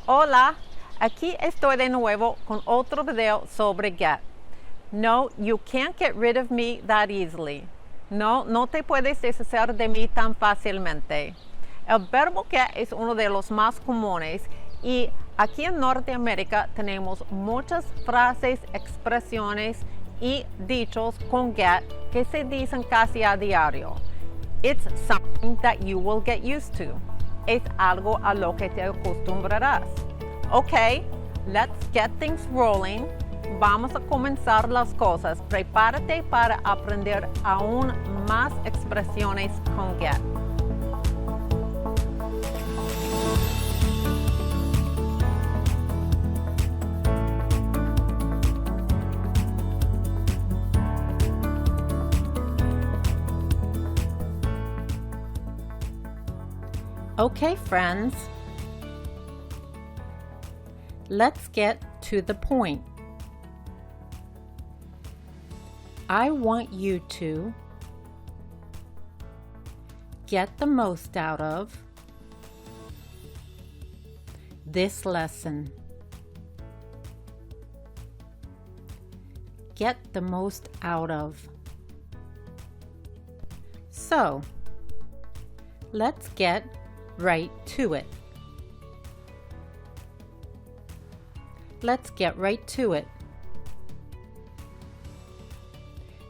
Hola, aquí estoy de nuevo con otro video sobre get. No, you can't get rid of me that easily. No, no te puedes deshacer de mí tan fácilmente. El verbo get es uno de los más comunes y aquí en Norteamérica tenemos muchas frases, expresiones y dichos con get que se dicen casi a diario. It's something that you will get used to. Es algo a lo que te acostumbrarás. Ok, let's get things rolling. Vamos a comenzar las cosas. Prepárate para aprender aún más expresiones con get. Okay, friends, let's get to the point. I want you to get the most out of this lesson. Get the most out of. So, let's get right to it. Let's get right to it.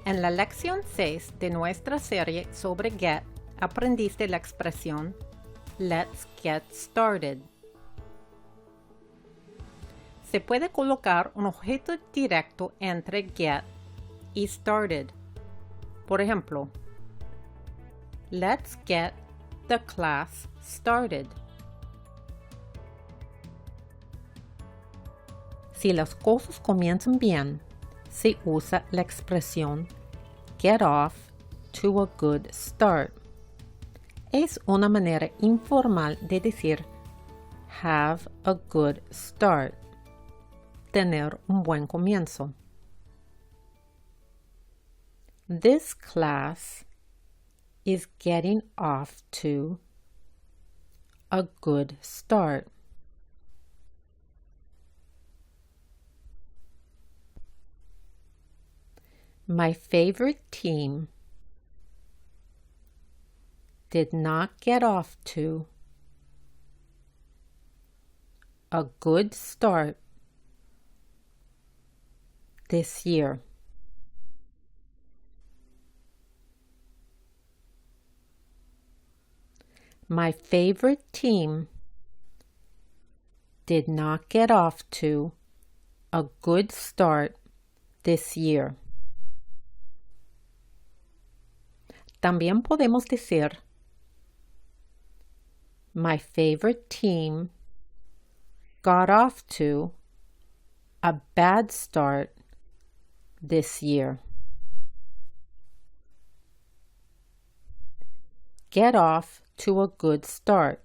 En la lección 6 de nuestra serie sobre get, aprendiste la expresión let's get started. Se puede colocar un objeto directo entre get y started. Por ejemplo, let's get the class started. Si las cosas comienzan bien, se usa la expresión get off to a good start. Es una manera informal de decir have a good start. Tener un buen comienzo. This class is getting off to a good start. My favorite team did not get off to a good start this year. My favorite team did not get off to a good start this year. También podemos decir my favorite team got off to a bad start this year. Get off to a good start.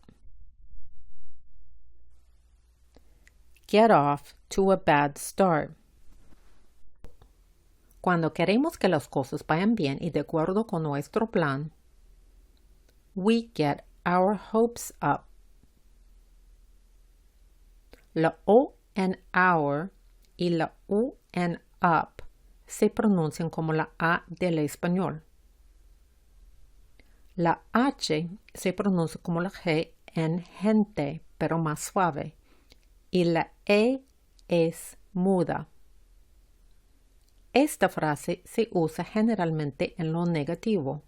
Get off to a bad start. Cuando queremos que las cosas vayan bien y de acuerdo con nuestro plan, we get our hopes up. La O en our y la U en up se pronuncian como la A del español. La H se pronuncia como la G en gente, pero más suave. Y la E es muda. Esta frase se usa generalmente en lo negativo.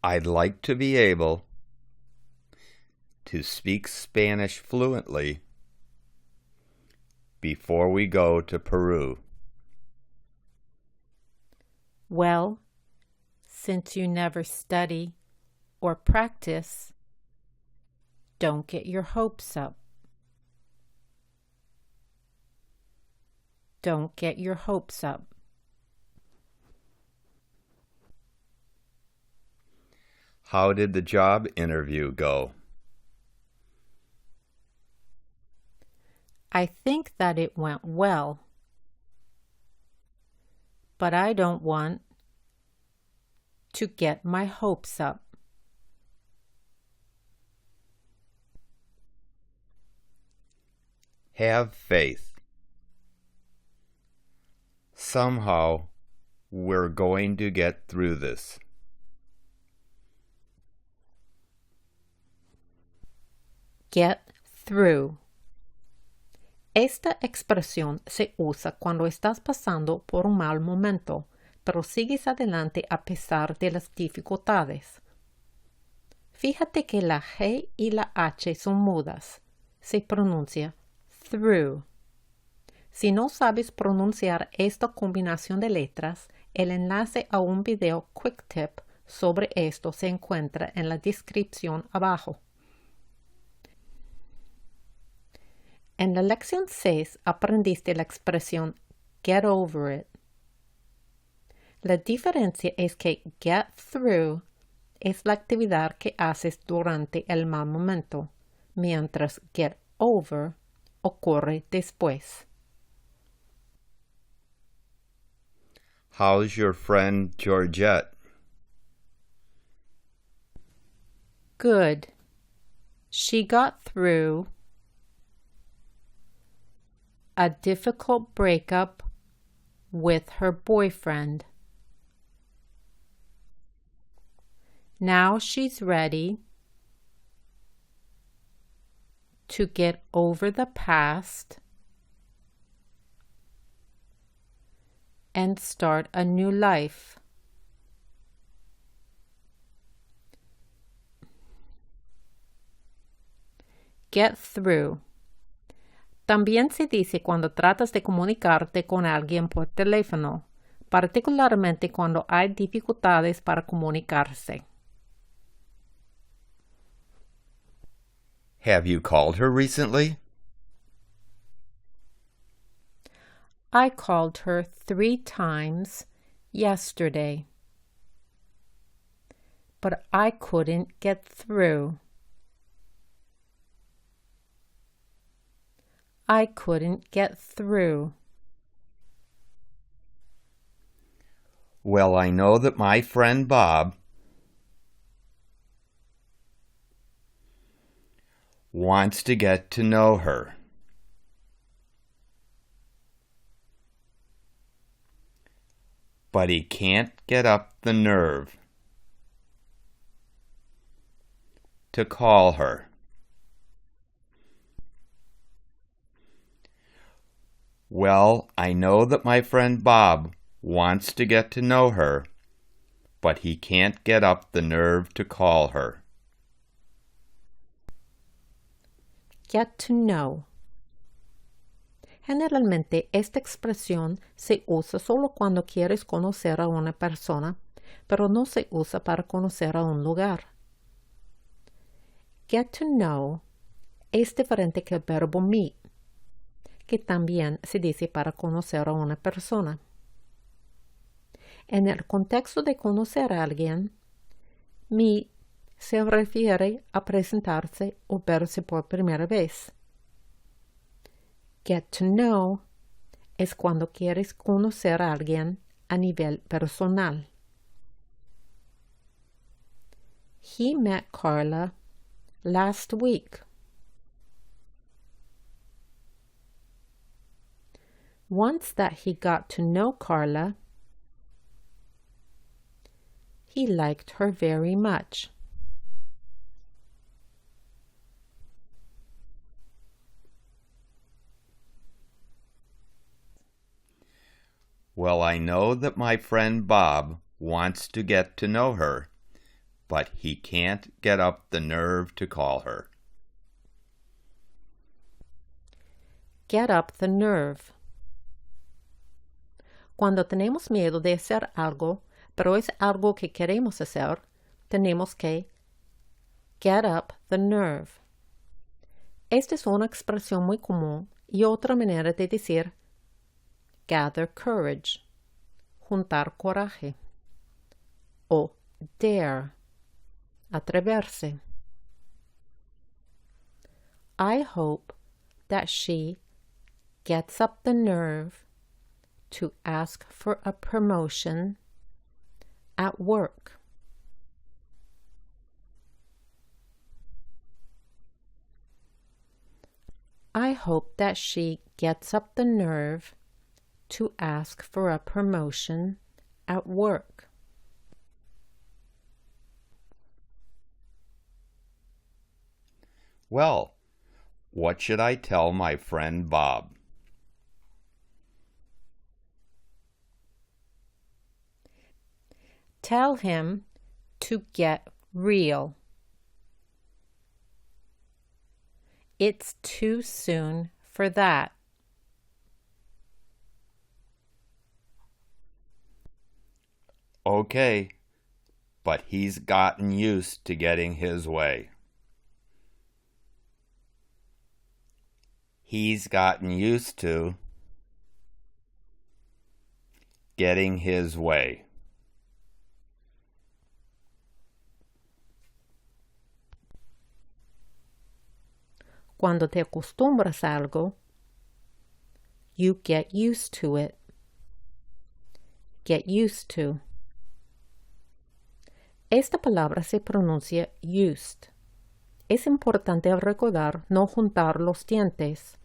I'd like to be able to speak Spanish fluently before we go to Peru. Well, since you never study or practice, don't get your hopes up. Don't get your hopes up. How did the job interview go? I think that it went well, but I don't want to get my hopes up. Have faith. Somehow, we're going to get through this. Get through. Esta expresión se usa cuando estás pasando por un mal momento, pero sigues adelante a pesar de las dificultades. Fíjate que la G y la H son mudas. Se pronuncia through. Si no sabes pronunciar esta combinación de letras, el enlace a un video quick tip sobre esto se encuentra en la descripción abajo. En la lección 6 aprendiste la expresión get over it. La diferencia es que get through es la actividad que haces durante el mal momento, mientras get over ocurre después. How's your friend Georgette? Good. She got through a difficult breakup with her boyfriend. Now she's ready to get over the past and start a new life. Get through. También se dice cuando tratas de comunicarte con alguien por teléfono, particularmente cuando hay dificultades para comunicarse. Have you called her recently? I called her 3 times yesterday, but I couldn't get through. I couldn't get through. Well, I know that my friend Bob wants to get to know her. But he can't get up the nerve to call her. Well, I know that my friend Bob wants to get to know her, but he can't get up the nerve to call her. Get to know. Generalmente esta expresión se usa solo cuando quieres conocer a una persona, pero no se usa para conocer a un lugar. Get to know es diferente que el verbo meet, que también se dice para conocer a una persona. En el contexto de conocer a alguien, meet se refiere a presentarse o verse por primera vez. Get to know es cuando quieres conocer a alguien a nivel personal. He met Carla last week. Once that he got to know Carla, he liked her very much. Well, I know that my friend Bob wants to get to know her, but he can't get up the nerve to call her. Get up the nerve. Cuando tenemos miedo de hacer algo, pero es algo que queremos hacer, tenemos que get up the nerve. Esta es una expresión muy común y otra manera de decir gather courage, juntar coraje, o dare, atreverse. I hope that she gets up the nerve to ask for a promotion at work. I hope that she gets up the nerve to ask for a promotion at work. Well, what should I tell my friend Bob? Tell him to get real. It's too soon for that. Okay, but he's gotten used to getting his way. He's gotten used to getting his way. Cuando te acostumbras a algo, you get used to it. Get used to. Esta palabra se pronuncia used. Es importante recordar no juntar los dientes.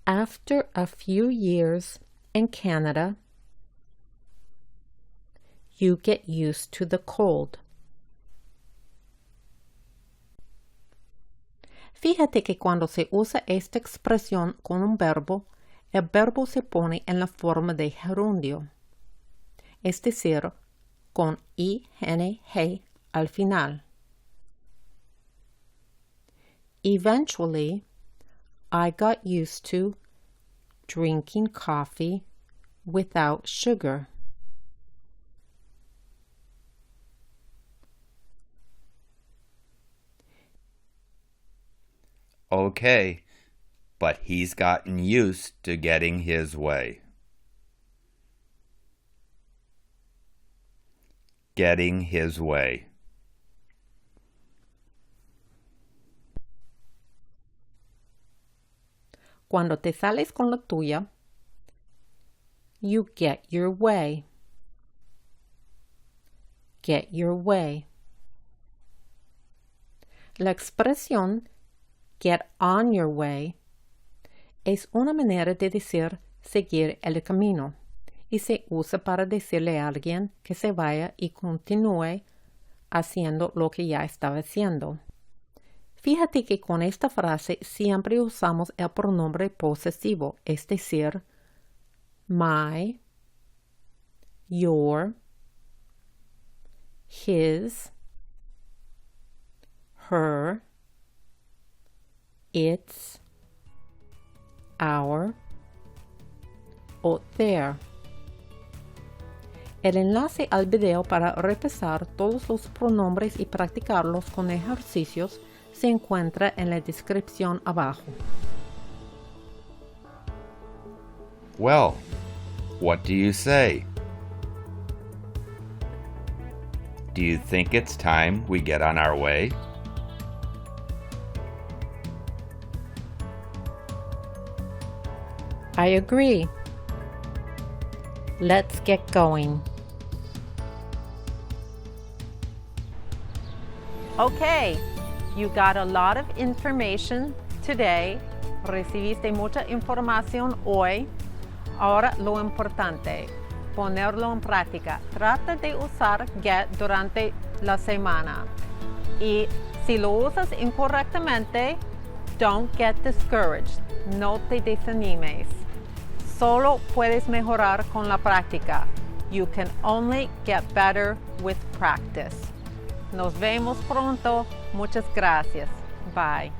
After a few years in Canada, you get used to the cold. Fíjate que cuando se usa esta expresión con un verbo, el verbo se pone en la forma de gerundio, es decir, con ing al final. Eventually, I got used to drinking coffee without sugar. Okay, but he's gotten used to getting his way. Getting his way. Cuando te sales con la tuya, you get your way. Get your way. La expresión get on your way es una manera de decir seguir el camino y se usa para decirle a alguien que se vaya y continúe haciendo lo que ya estaba haciendo. Fíjate que con esta frase siempre usamos el pronombre posesivo, es decir, my, your, his, her, its, our o their. El enlace al video para repasar todos los pronombres y practicarlos con ejercicios se encuentra en la descripción abajo. Well, what do you say? Do you think it's time we get on our way? I agree. Let's get going. Okay, you got a lot of information today. Recibiste mucha información hoy. Ahora lo importante, ponerlo en práctica. Trata de usar get durante la semana. Y si lo usas incorrectamente, don't get discouraged. No te desanimes. Solo puedes mejorar con la práctica. You can only get better with practice. Nos vemos pronto. Muchas gracias. Bye.